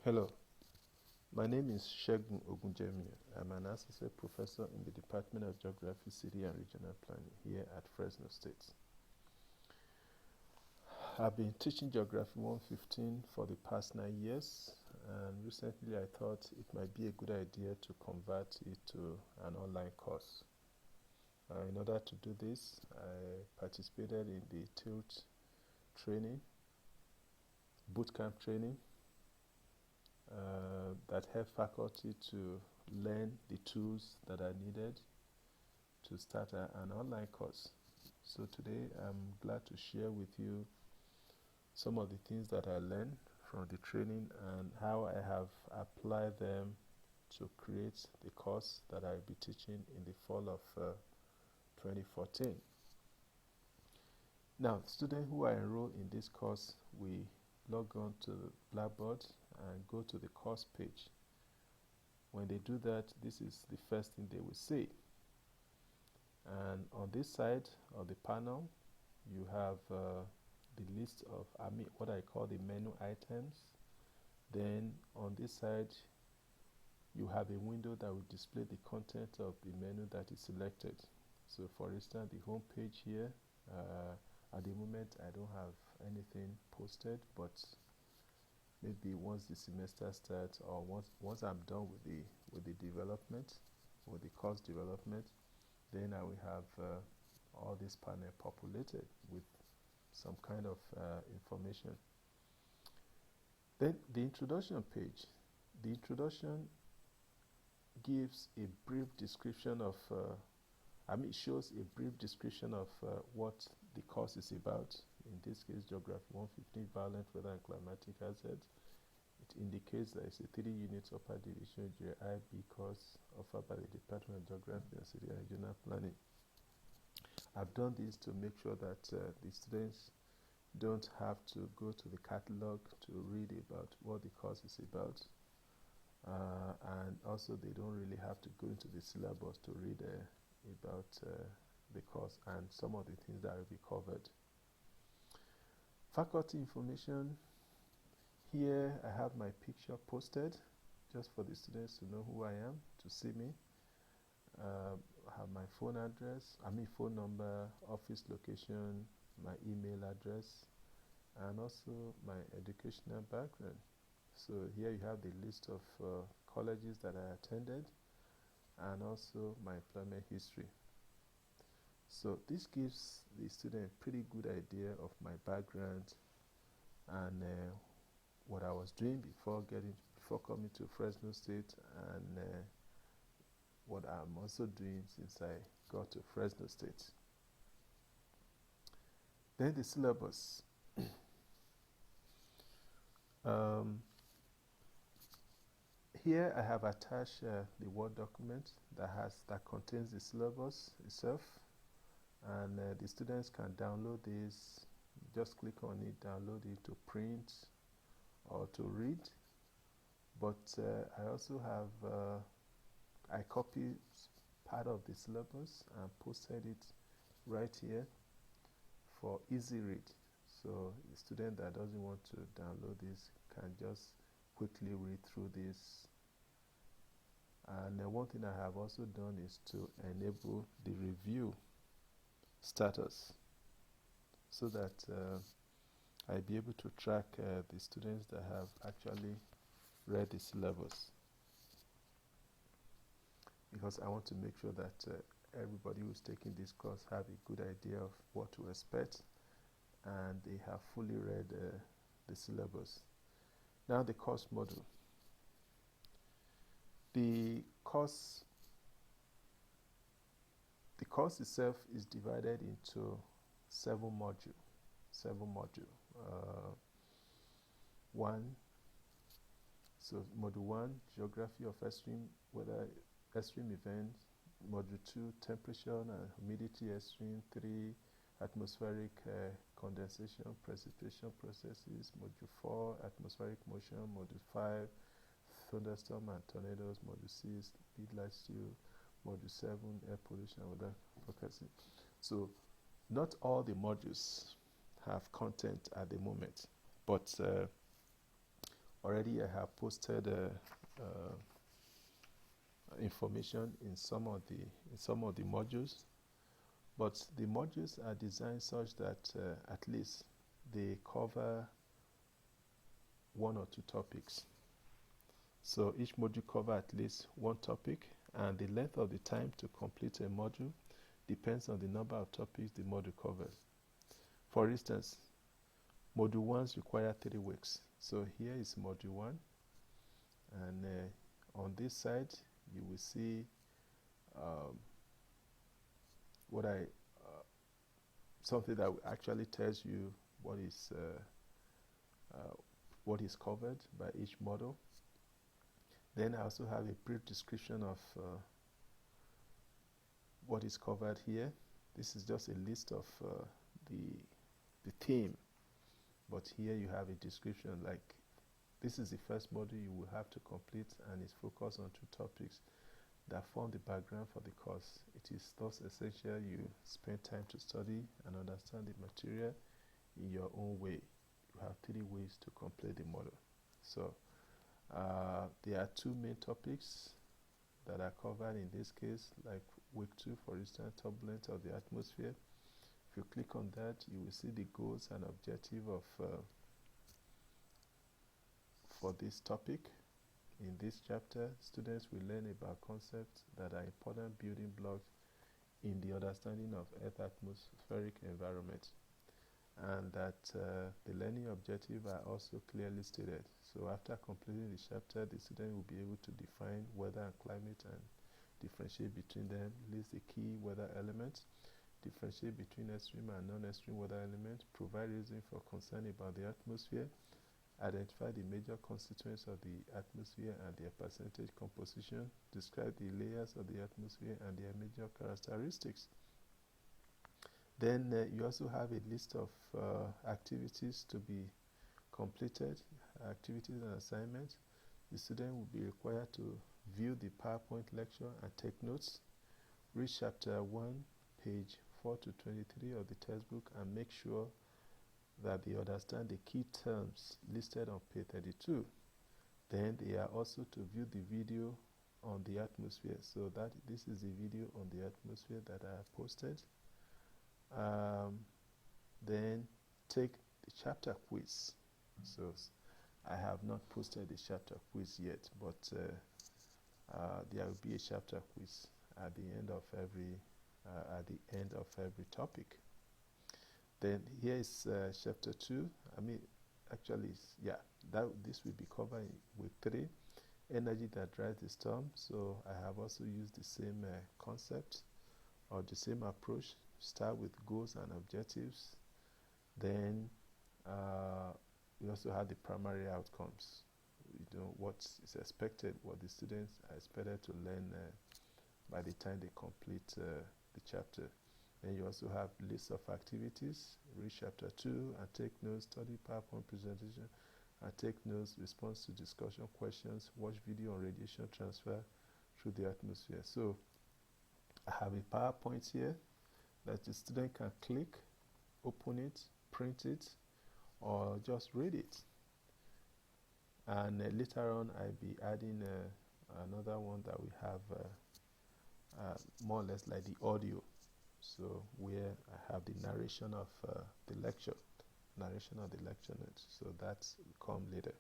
Hello, my name is Segun Ogunjemi. I'm an associate professor in the Department of Geography, City and Regional Planning here at Fresno State. I've been teaching Geography 115 for the past 9 years, and recently I thought it might be a good idea to convert it to an online course. In order to do this, I participated in the TILT training, bootcamp training, that help faculty to learn the tools that are needed to start an online course. So today I'm glad to share with you some of the things that I learned from the training and how I have applied them to create the course that I'll be teaching in the fall of 2014. Now, students who are enrolled in this course, we log on to Blackboard and go to the course page. When they do that, this is the first thing they will see. And on this side of the panel, you have the list of what I call the menu items. Then on this side, you have a window that will display the content of the menu that is selected. So for instance, the home page here, at the moment I don't have anything posted, but maybe once the semester starts or once I'm done with the development, with the course development, then I will have all this panel populated with some kind of information. Then the introduction page. The introduction gives a brief description of, shows a brief description of what the course is about. In this case, Geography 115, Violent Weather and Climatic Hazards. It indicates that it's a 3 units upper division GIB course offered by the Department of Geography and City and Regional Planning. I've done this to make sure that the students don't have to go to the catalog to read about what the course is about. And also they don't really have to go into the syllabus to read about the course and some of the things that will be covered. Faculty information. Here I have my picture posted just for the students to know who I am, to see me. I have my phone number, office location, my email address, and also my educational background. So here you have the list of colleges that I attended and also my employment history. So this gives the student a pretty good idea of my background and what I was doing before coming to Fresno State, and what I'm also doing since I got to Fresno State. Then the syllabus. Here I have attached the Word document that contains the syllabus itself, and the students can download this. Just click on it, download it to print or to read. But I also have I copied part of the syllabus and posted it right here for easy read. So the student that doesn't want to download this can just quickly read through this. And one thing I have also done is to enable the review status so that I'll be able to track the students that have actually read the syllabus, because I want to make sure that everybody who's taking this course have a good idea of what to expect and they have fully read the syllabus. Now the course module. The course itself is divided into 7 modules. Module 1, Geography of Extreme Weather, Extreme Events. Module 2, Temperature and Humidity Extreme. 3, Atmospheric Condensation, Precipitation Processes. Module 4, Atmospheric Motion. Module 5, Thunderstorm and Tornadoes. Module 6, Heat Latitude. Module 7, Air Pollution and Weather Forecasting. So not all the modules have content at the moment, but already I have posted information in some of the modules, but the modules are designed such that at least they cover one or two topics. So each module covers at least one topic, and the length of the time to complete a module depends on the number of topics the module covers. For instance, module 1 requires 3 weeks. So here is module 1, and on this side you will see something that actually tells you what is covered by each module. Then I also have a brief description of what is covered here. This is just a list of the theme, but here you have a description, like this is the first module you will have to complete, and it's focused on 2 topics that form the background for the course. It is thus essential you spend time to study and understand the material in your own way. You have 3 ways to complete the module. So there are 2 main topics that are covered in this case, like week 2, for instance, turbulence of the atmosphere. If you click on that, you will see the goals and objective of for this topic. In this chapter, students will learn about concepts that are important building blocks in the understanding of Earth's atmospheric environment, and that the learning objectives are also clearly stated. So after completing the chapter, the student will be able to define weather and climate and differentiate between them, list the key weather elements, differentiate between extreme and non-extreme weather elements, provide reason for concern about the atmosphere, identify the major constituents of the atmosphere and their percentage composition, describe the layers of the atmosphere and their major characteristics. Then you also have a list of activities to be completed, activities and assignments. The student will be required to view the PowerPoint lecture and take notes, read chapter 1, page 4 to 23 of the textbook, and make sure that they understand the key terms listed on page 32. Then they are also to view the video on the atmosphere. So that this is the video on the atmosphere that I have posted. Then take the chapter quiz. So I have not posted the chapter quiz yet, but there will be a chapter quiz at the end of every topic. Then here is chapter 2. This will be covered with 3. Energy that drives the storm. So I have also used the same concept or the same approach. Start with goals and objectives. Then we also have the primary outcomes. What is expected, what the students are expected to learn by the time they complete the chapter. Then you also have lists of activities. Read chapter 2 and take notes, study PowerPoint presentation and take notes, response to discussion questions, watch video on radiation transfer through the atmosphere. So I have a PowerPoint here that the student can click, open it, print it, or just read it. And later on I'll be adding another one that we have more or less like the audio. So where I have the narration of the lecture notes. So that's will come later.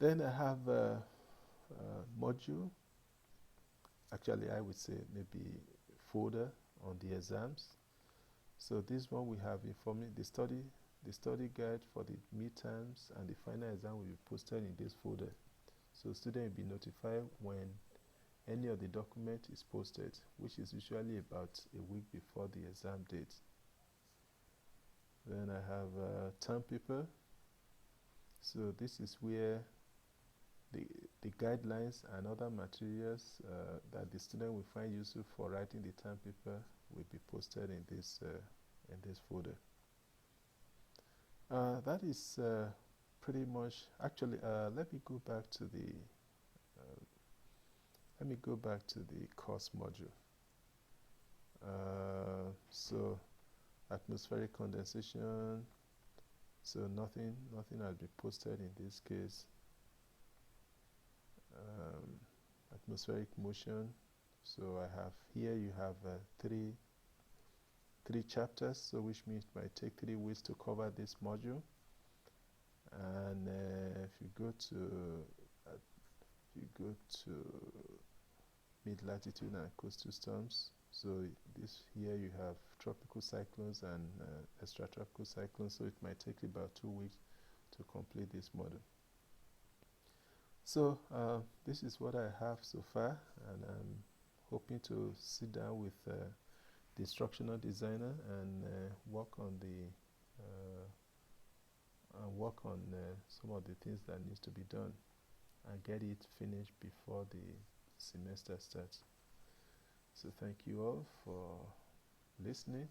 Then I have a module. Actually, I would say maybe folder on the exams. So this one we have informing the study guide for the midterms and the final exam will be posted in this folder. So students will be notified when any of the document is posted, which is usually about a week before the exam date. Then I have term paper. So this is where the guidelines and other materials that the student will find useful for writing the term paper will be posted in this folder. That is pretty much. Actually, let me go back to the course module. So atmospheric condensation, So nothing has been posted in this case. Atmospheric motion. So I have here, you have three chapters, so which means it might take 3 weeks to cover this module. And if you go to mid-latitude and coastal storms, so this here you have tropical cyclones and extratropical cyclones, so it might take about 2 weeks to complete this model. So this is what I have so far, and I'm hoping to sit down with the instructional designer and work on some of the things that needs to be done and get it finished before the semester starts. So thank you all for listening.